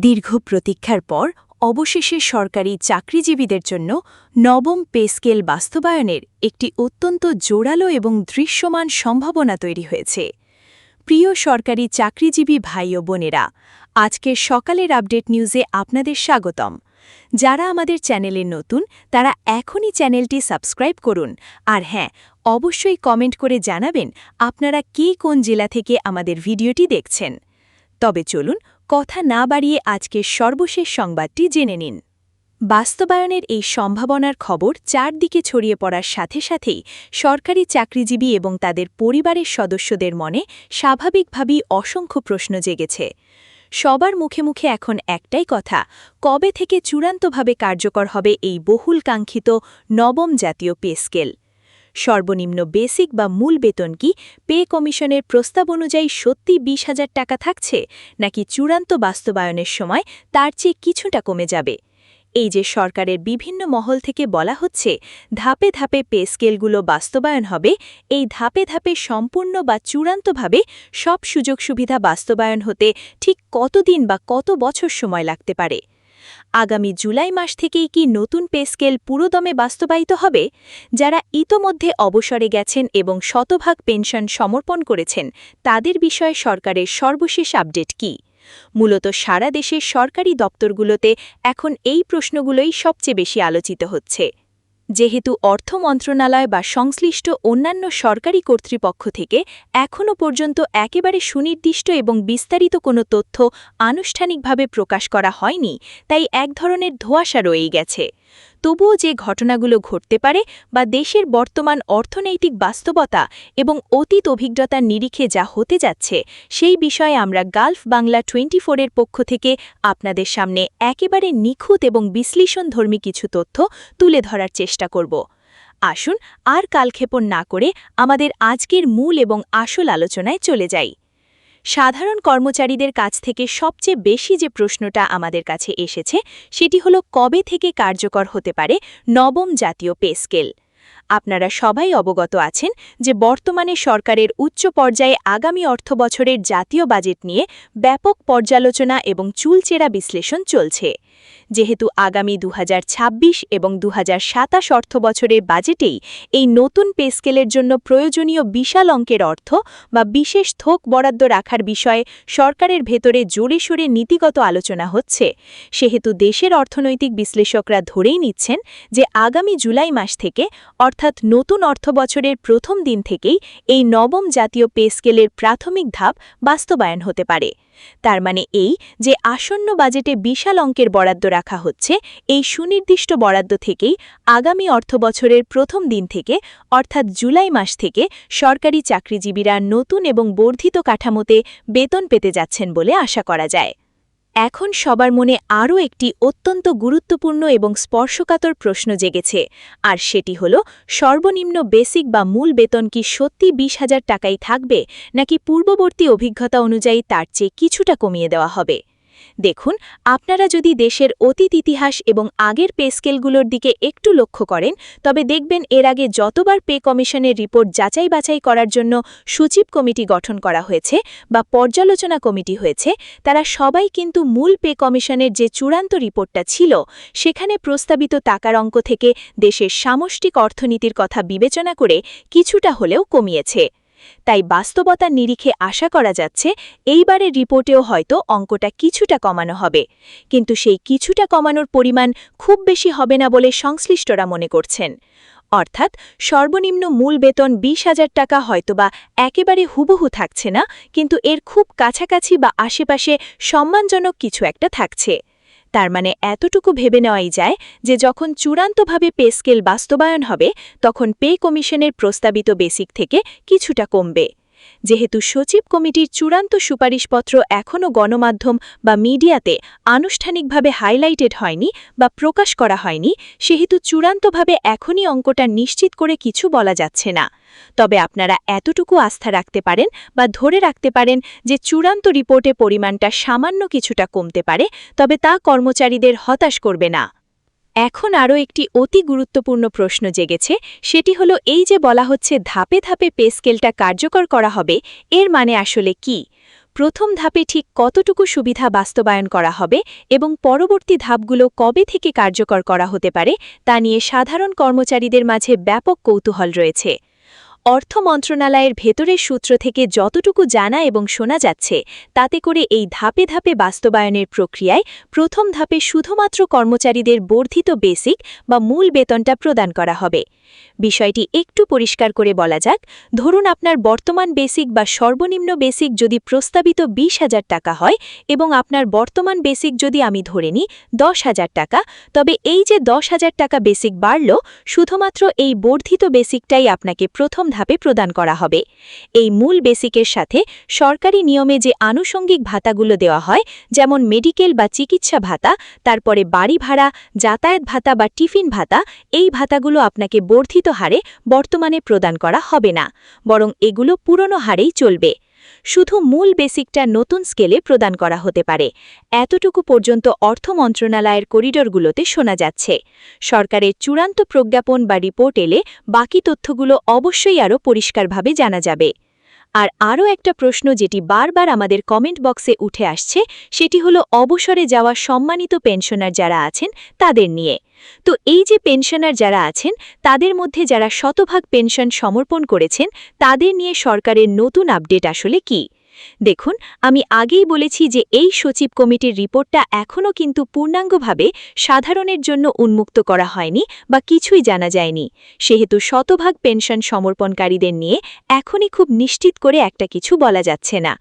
দীর্ঘ প্রতীক্ষার পর অবশেষে সরকারি চাকরিজীবীদের জন্য নবম পে স্কেল বাস্তবায়নের একটি অত্যন্ত জোরালো এবং দৃশ্যমান সম্ভাবনা তৈরি হয়েছে। প্রিয় সরকারি চাকরিজীবী ভাই ও বোনেরা, আজকের সকালের আপডেট নিউজে আপনাদের স্বাগতম। যারা আমাদের চ্যানেলে নতুন তারা এখনই চ্যানেলটি সাবস্ক্রাইব করুন, আর হ্যাঁ, অবশ্যই কমেন্ট করে জানাবেন আপনারা কে কোন জেলা থেকে আমাদের ভিডিওটি দেখছেন। তবে চলুন কথা না বাড়িয়ে আজকের সর্বশেষ সংবাদটি জেনে নিন। বাস্তবায়নের এই সম্ভাবনার খবর চারদিকে ছড়িয়ে পড়ার সাথে সাথেই সরকারি চাকরিজীবী এবং তাদের পরিবারের সদস্যদের মনে স্বাভাবিকভাবেই অসংখ্য প্রশ্ন জেগেছে। সবার মুখে মুখে এখন একটাই কথা, কবে থেকে চূড়ান্তভাবে কার্যকর হবে এই বহুল কাঙ্ক্ষিত নবম জাতীয় পে স্কেল? সর্বনিম্ন বেসিক বা মূল বেতন কি পে কমিশনের প্রস্তাব অনুযায়ী সত্যি ২০,০০০ টাকা থাকছে, নাকি চূড়ান্ত বাস্তবায়নের সময় তার চেয়ে কিছুটা কমে যাবে? এই যে সরকারের বিভিন্ন মহল থেকে বলা হচ্ছে ধাপে ধাপে পে স্কেলগুলো বাস্তবায়ন হবে, এই ধাপে ধাপে সম্পূর্ণ বা চূড়ান্তভাবে সব সুযোগ সুবিধা বাস্তবায়ন হতে ঠিক কতদিন বা কত বছর সময় লাগতে পারে? আগামী জুলাই মাস থেকেই কি নতুন পে স্কেল পুরোদমে বাস্তবায়িত হবে? যারা ইতোমধ্যে অবসরে গেছেন এবং শতভাগ পেনশন সমর্পণ করেছেন, তাদের বিষয়ে সরকারের সর্বশেষ আপডেট কি? মূলত সারা দেশের সরকারি দপ্তরগুলোতে এখন এই প্রশ্নগুলোই সবচেয়ে বেশি আলোচিত হচ্ছে। যেহেতু অর্থ মন্ত্রণালয় বা সংশ্লিষ্ট অন্যান্য সরকারি কর্তৃপক্ষ থেকে এখনও পর্যন্ত একেবারে সুনির্দিষ্ট এবং বিস্তারিত কোনো তথ্য আনুষ্ঠানিকভাবে প্রকাশ করা হয়নি, তাই এক ধরনের ধোঁয়াশা রয়েই গেছে। তবুও যে ঘটনাগুলো ঘটতে পারে বা দেশের বর্তমান অর্থনৈতিক বাস্তবতা এবং অতীত অভিজ্ঞতার নিরিখে যা হতে যাচ্ছে, সেই বিষয়ে আমরা গালফ বাংলা 24-এর পক্ষ থেকে আপনাদের সামনে একেবারে নিখুঁত এবং বিশ্লেষণধর্মী কিছু তথ্য তুলে ধরার চেষ্টা করব। আসুন আর কালক্ষেপণ না করে আমাদের আজকের মূল এবং আসল আলোচনায় চলে যাই। সাধারণ কর্মচারীদের কাছ থেকে সবচেয়ে বেশি যে প্রশ্নটা আমাদের কাছে এসেছে, সেটি হলো কবে থেকে কার্যকর হতে পারে নবম জাতীয় পে স্কেল। আপনারা সবাই অবগত আছেন যে বর্তমানে সরকারের উচ্চ পর্যায়ে আগামী অর্থবছরের জাতীয় বাজেট নিয়ে ব্যাপক পর্যালোচনা এবং চুলচেরা বিশ্লেষণ চলছে। যেহেতু আগামী ২০২৬ এবং ২০২৭ অর্থবছরের বাজেটেই এই নতুন পে স্কেলের জন্য প্রয়োজনীয় বিশাল অঙ্কের অর্থ বা বিশেষ থোক বরাদ্দ রাখার বিষয়ে সরকারের ভেতরে জোরে সোরে নীতিগত আলোচনা হচ্ছে, সেহেতু দেশের অর্থনৈতিক বিশ্লেষকরা ধরেই নিচ্ছেন যে আগামী জুলাই মাস থেকে, অর্থাৎ নতুন অর্থবছরের প্রথম দিন থেকেই এই নবম জাতীয় পে স্কেলের প্রাথমিক ধাপ বাস্তবায়ন হতে পারে। তার মানে এই যে আসন্ন বাজেটে বিশাল অঙ্কের বরাদ্দ রাখা হচ্ছে, এই সুনির্দিষ্ট বরাদ্দ থেকেই আগামী অর্থবছরের প্রথম দিন থেকে, অর্থাৎ জুলাই মাস থেকে সরকারি চাকরিজীবীরা নতুন এবং বর্ধিত কাঠামোতে বেতন পেতে যাচ্ছেন বলে আশা করা যায়। এখন সবার মনে আরও একটি অত্যন্ত গুরুত্বপূর্ণ এবং স্পর্শকাতর প্রশ্ন জেগেছে, আর সেটি হল সর্বনিম্ন বেসিক বা মূল বেতন কি সত্যি ২০,০০০ টাকাই থাকবে, নাকি পূর্ববর্তী অভিজ্ঞতা অনুযায়ী তার চেয়ে কিছুটা কমিয়ে দেওয়া হবে? দেখুন, আপনারা যদি দেশের অতীত ইতিহাস এবং আগের পে স্কেলগুলোর দিকে একটু লক্ষ্য করেন, তবে দেখবেন এর আগে যতবার পে কমিশনের রিপোর্ট যাচাই বাছাই করার জন্য সচিব কমিটি গঠন করা হয়েছে বা পর্যালোচনা কমিটি হয়েছে, তারা সবাই কিন্তু মূল পে কমিশনের যে চূড়ান্ত রিপোর্টটা ছিল, সেখানে প্রস্তাবিত টাকার অঙ্ক থেকে দেশের সামষ্টিক অর্থনীতির কথা বিবেচনা করে কিছুটা হলেও কমিয়েছে। তাই বাস্তবতার নিরিখে আশা করা যাচ্ছে এইবারের রিপোর্টেও হয়তো অঙ্কটা কিছুটা কমানো হবে, কিন্তু সেই কিছুটা কমানোর পরিমাণ খুব বেশি হবে না বলে সংশ্লিষ্টরা মনে করছেন। অর্থাৎ সর্বনিম্ন মূল বেতন ২০,০০০ টাকা হয়তোবা একেবারে হুবহু থাকছে না, কিন্তু এর খুব কাছাকাছি বা আশেপাশে সম্মানজনক কিছু একটা থাকছে। তার মানে এতটুকু ভেবে নেওয়াই যায় যে যখন চূড়ান্তভাবে পে স্কেল বাস্তবায়ন হবে, তখন পে কমিশনের প্রস্তাবিত বেসিক থেকে কিছুটা কমবে। যেহেতু সচিব কমিটির চূড়ান্ত সুপারিশপত্র এখনও গণমাধ্যম বা মিডিয়াতে আনুষ্ঠানিকভাবে হাইলাইটেড হয়নি বা প্রকাশ করা হয়নি, সেহেতু চূড়ান্তভাবে এখনই অঙ্কটা নিশ্চিত করে কিছু বলা যাচ্ছে না। তবে আপনারা এতটুকু আস্থা রাখতে পারেন বা ধরে রাখতে পারেন যে চূড়ান্ত রিপোর্টে পরিমাণটা সামান্য কিছুটা কমতে পারে, তবে তা কর্মচারীদের হতাশ করবে না। এখন আরও একটি অতি গুরুত্বপূর্ণ প্রশ্ন জেগেছে, সেটি হলো এই যে বলা হচ্ছে ধাপে ধাপে পে স্কেলটা কার্যকর করা হবে, এর মানে আসলে কি? প্রথম ধাপে ঠিক কতটুকু সুবিধা বাস্তবায়ন করা হবে এবং পরবর্তী ধাপগুলো কবে থেকে কার্যকর করা হতে পারে তা নিয়ে সাধারণ কর্মচারীদের মাঝে ব্যাপক কৌতূহল রয়েছে। অর্থ মন্ত্রণালয়ের ভেতরের সূত্র থেকে যতটুকু জানা এবং শোনা যাচ্ছে তাতে করে এই ধাপে ধাপে বাস্তবায়নের প্রক্রিয়ায় প্রথম ধাপে শুধুমাত্র কর্মচারীদের বর্ধিত বেসিক বা মূল বেতনটা প্রদান করা হবে। বিষয়টি একটু পরিষ্কার করে বলা যাক, ধরুন আপনার বর্তমান বেসিক বা সর্বনিম্ন বেসিক যদি প্রস্তাবিত 20,000 টাকা হয় এবং আপনার বর্তমান বেসিক যদি আমি ধরে নিই 10,000 টাকা, তবে এই যে 10,000 টাকা বেসিক বাড়ল, শুধুমাত্র এই বর্ধিত বেসিকটাই আপনাকে প্রথম ধাপে প্রদান করা হবে। এই মূল বেসিকের সাথে সরকারি নিয়মে যে আনুষঙ্গিক ভাতাগুলো দেওয়া হয়, যেমন মেডিকেল বা চিকিৎসা ভাতা, তারপরে বাড়ি ভাড়া, যাতায়াত ভাতা বা টিফিন ভাতা, এই ভাতাগুলো আপনাকে বর্ধিত হারে বর্তমানে প্রদান করা হবে না, বরং এগুলো পুরনো হারেই চলবে। শুধু মূল বেসিকটা নতুন স্কেলে প্রদান করা হতে পারে, এতটুকু পর্যন্ত অর্থ মন্ত্রণালয়ের করিডোরগুলোতে শোনা যাচ্ছে। সরকারের চূড়ান্ত প্রজ্ঞাপন বা রিপোর্ট এলে বাকি তথ্যগুলো অবশ্যই আরও পরিষ্কারভাবে জানা যাবে। আর আরও একটা প্রশ্ন যেটি বারবার আমাদের কমেন্ট বক্সে উঠে আসছে, সেটি হলো অবসরে যাওয়া সম্মানিত পেনশনার যারা আছেন তাদের নিয়ে। তো এই যে পেনশনার যারা আছেন তাদের মধ্যে যারা শতভাগ পেনশন সমর্পণ করেছেন, তাদের নিয়ে সরকারের নতুন আপডেট আসলে কি? দেখুন, আমি আগেই বলেছি যে এই সচিব কমিটির রিপোর্টটা এখনও কিন্তু পূর্ণাঙ্গভাবে সাধারণের জন্য উন্মুক্ত করা হয়নি বা কিছুই জানা যায়নি, সেহেতু শতভাগ পেনশন সমর্পণকারীদের নিয়ে এখনই খুব নিশ্চিত করে একটা কিছু বলা যাচ্ছে না।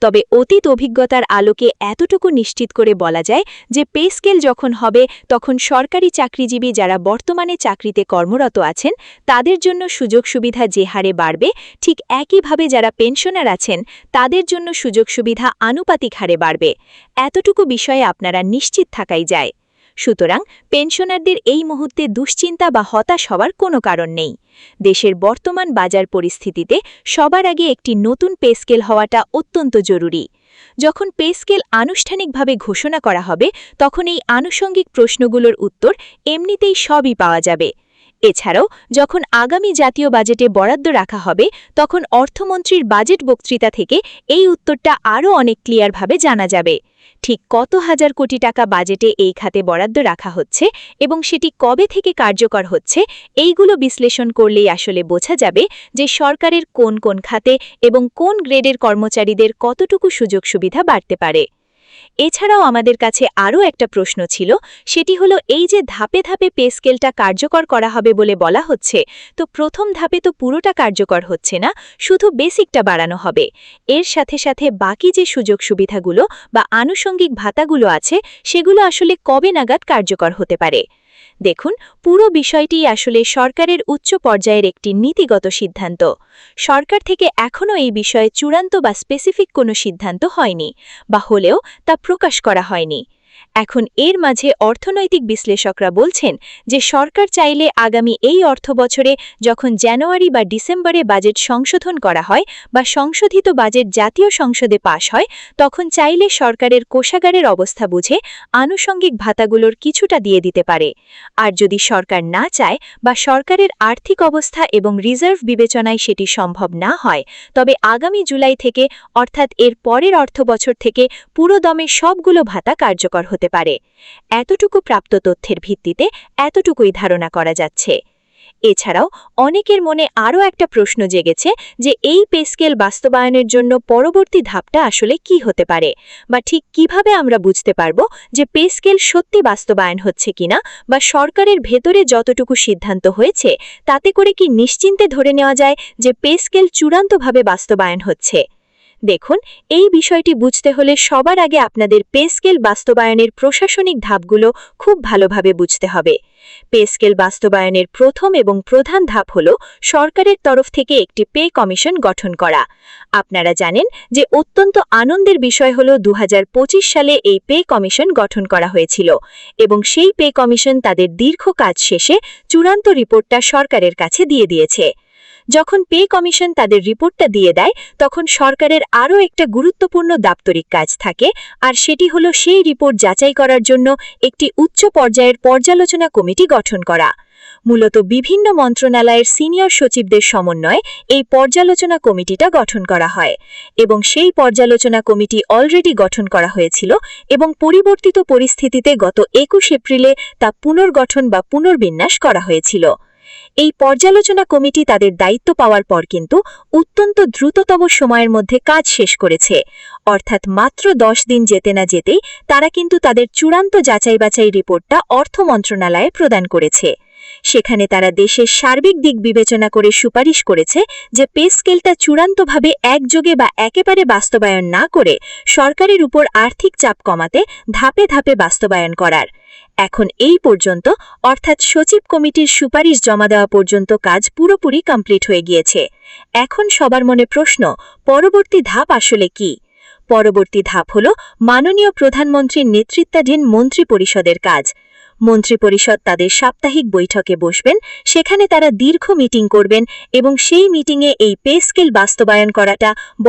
তবে অতীত অভিজ্ঞতার আলোকে এতটুকু নিশ্চিত করে বলা যায় যে পে স্কেল যখন হবে তখন সরকারি চাকরিজীবী যারা বর্তমানে চাকরিতে কর্মরত আছেন তাদের জন্য সুযোগ সুবিধা যে হারে বাড়বে, ঠিক একইভাবে যারা পেনশনার আছেন তাদের জন্য সুযোগ সুবিধা আনুপাতিক হারে বাড়বে। এতটুকু বিষয়ে আপনারা নিশ্চিত থাকাই যায়। সুতরাং পেনশনারদের এই মুহূর্তে দুশ্চিন্তা বা হতাশ হওয়ার কোনো কারণ নেই। দেশের বর্তমান বাজার পরিস্থিতিতে সবার আগে একটি নতুন পে স্কেল হওয়াটা অত্যন্ত জরুরি। যখন পে স্কেল আনুষ্ঠানিকভাবে ঘোষণা করা হবে তখন এই আনুষঙ্গিক প্রশ্নগুলোর উত্তর এমনিতেই সবই পাওয়া যাবে। এছাড়াও যখন আগামী জাতীয় বাজেটে বরাদ্দ রাখা হবে তখন অর্থমন্ত্রীর বাজেট বক্তৃতা থেকে এই উত্তরটা আরও অনেক ক্লিয়ারভাবে জানা যাবে। ঠিক কত হাজার কোটি টাকা বাজেটে এই খাতে বরাদ্দ রাখা হচ্ছে এবং সেটি কবে থেকে কার্যকর হচ্ছে, এইগুলো বিশ্লেষণ করলেই আসলে বোঝা যাবে যে সরকারের কোন কোন খাতে এবং কোন গ্রেডের কর্মচারীদের কতটুকু সুযোগ সুবিধা বাড়তে পারে। এছাড়াও আমাদের কাছে আরও একটা প্রশ্ন ছিল, সেটি হলো এই যে ধাপে ধাপে পে স্কেলটা কার্যকর করা হবে বলে বলা হচ্ছে, তো প্রথম ধাপে তো পুরোটা কার্যকর হচ্ছে না, শুধু বেসিকটা বাড়ানো হবে। এর সাথে সাথে বাকি যে সুযোগ সুবিধাগুলো বা আনুষঙ্গিক ভাতাগুলো আছে সেগুলো আসলে কবে নাগাদ কার্যকর হতে পারে? দেখুন, পুরো বিষয়টি আসলে সরকারের উচ্চ পর্যায়ের একটি নীতিগত সিদ্ধান্ত। সরকার থেকে এখনও এই বিষয়ে চূড়ান্ত বা স্পেসিফিক কোনো সিদ্ধান্ত হয়নি, বা হলেও তা প্রকাশ করা হয়নি। এখন এর মাঝে অর্থনৈতিক বিশ্লেষকরা বলছেন যে সরকার চাইলে আগামী এই অর্থবছরে যখন জানুয়ারি বা ডিসেম্বরে বাজেট সংশোধন করা হয় বা সংশোধিত বাজেট জাতীয় সংসদে পাশ হয়, তখন চাইলে সরকারের কোষাগারের অবস্থা বুঝে আনুষঙ্গিক ভাতাগুলোর কিছুটা দিয়ে দিতে পারে। আর যদি সরকার না চায় বা সরকারের আর্থিক অবস্থা এবং রিজার্ভ বিবেচনায় সেটি সম্ভব না হয়, তবে আগামী জুলাই থেকে অর্থাৎ এর পরের অর্থবছর থেকে পুরোদমে সবগুলো ভাতা কার্যকর হতে পারে। এতটুকু প্রাপ্ত তথ্যের ভিত্তিতে এতটুকুই ধারণা করা যাচ্ছে। এছাড়াও অনেকের মনে আরও একটা প্রশ্ন জেগেছে যে এই পে স্কেল বাস্তবায়নের জন্য পরবর্তী ধাপটা আসলে কি হতে পারে, বা ঠিক কিভাবে আমরা বুঝতে পারব যে পে স্কেল সত্যি বাস্তবায়ন হচ্ছে কিনা, বা সরকারের ভেতরে যতটুকু সিদ্ধান্ত হয়েছে তাতে করে কি নিশ্চিন্তে ধরে নেওয়া যায় যে পে স্কেল চূড়ান্তভাবে বাস্তবায়ন হচ্ছে। দেখুন, এই বিষয়টি বুঝতে হলে সবার আগে আপনাদের পে স্কেল বাস্তবায়নের প্রশাসনিক ধাপগুলো খুব ভালোভাবে বুঝতে হবে। পে স্কেল বাস্তবায়নের প্রথম এবং প্রধান ধাপ হল সরকারের তরফ থেকে একটি পে কমিশন গঠন করা। আপনারা জানেন যে অত্যন্ত আনন্দের বিষয় হল 2025 সালে এই পে কমিশন গঠন করা হয়েছিল এবং সেই পে কমিশন তাদের দীর্ঘ কাজ শেষে চূড়ান্ত রিপোর্টটা সরকারের কাছে দিয়ে দিয়েছে। যখন পে কমিশন তাদের রিপোর্টটা দিয়ে দেয় তখন সরকারের আরও একটা গুরুত্বপূর্ণ দাপ্তরিক কাজ থাকে, আর সেটি হলো সেই রিপোর্ট যাচাই করার জন্য একটি উচ্চ পর্যায়ের পর্যালোচনা কমিটি গঠন করা। মূলত বিভিন্ন মন্ত্রণালয়ের সিনিয়র সচিবদের সমন্বয়ে এই পর্যালোচনা কমিটিটা গঠন করা হয়, এবং সেই পর্যালোচনা কমিটি অলরেডি গঠন করা হয়েছিল এবং পরিবর্তিত পরিস্থিতিতে গত 21 এপ্রিলে তা পুনর্গঠন বা পুনর্বিন্যাস করা হয়েছিল। এই পর্যালোচনা কমিটি তাদের দায়িত্ব পাওয়ার পর কিন্তু অত্যন্ত দ্রুততম সময়ের মধ্যে কাজ শেষ করেছে, অর্থাৎ মাত্র 10 দিন যেতে না যেতেই তারা কিন্তু তাদের চূড়ান্ত যাচাই বাছাই রিপোর্টটা অর্থ মন্ত্রণালয়ে প্রদান করেছে। সেখানে তারা দেশের সার্বিক দিক বিবেচনা করে সুপারিশ করেছে যে পে স্কেলটা চূড়ান্তভাবে একযোগে বা একেবারে বাস্তবায়ন না করে সরকারের উপর আর্থিক চাপ কমাতে ধাপে ধাপে বাস্তবায়ন করার। এখন এই পর্যন্ত, অর্থাৎ সচিব কমিটির সুপারিশ জমা দেওয়া পর্যন্ত কাজ পুরোপুরি কমপ্লিট হয়ে গিয়েছে। এখন সবার মনে প্রশ্ন, পরবর্তী ধাপ আসলে কি? পরবর্তী ধাপ হল মাননীয় প্রধানমন্ত্রীর নেতৃত্বাধীন মন্ত্রিপরিষদের কাজ। মন্ত্রিপরিষদ তাদের সাপ্তাহিক বৈঠকে বসবেন, সেখানে তারা দীর্ঘ মিটিং করবেন এবং সেই মিটিংয়ে এই পে স্কেল বাস্তবায়ন করাটা